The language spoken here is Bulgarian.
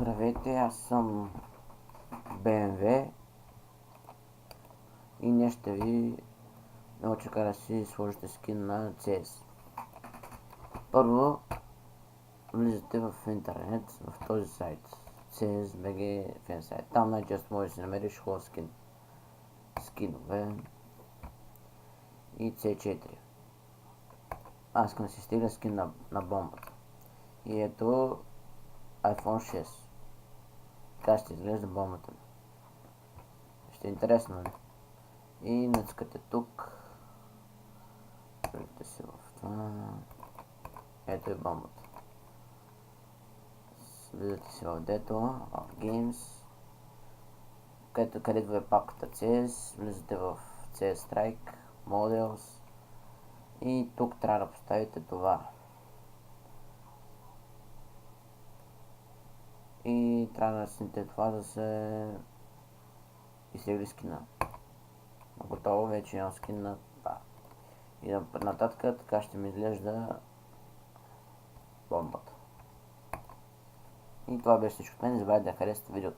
Здравейте, аз съм BMW и днес ще ви науча как да си сложите скин на CS. Първо, влизате в интернет, в този сайт CS.bg Fan сайт. Там най-често можеш да си намериш хубав скин. Скинове и C4. Аз искам да си стиля скин на бомбата. И ето iPhone 6. Така ще изглежда бомбата ми. Ще е интересно, нали? И натискате тук. Влизате си в това. Ето е бомбата. Влизате си в Dето, в Games. Където е папката CS. Влизате в CS Strike, Models. И тук трябва да поставите това. И трябва да сните това да се изтегли скина. Готово, вече имам скин на това. И нататък така ще ми изглежда бомбата. И това беше всичко от мен. Не забравяйте да харесате видеото.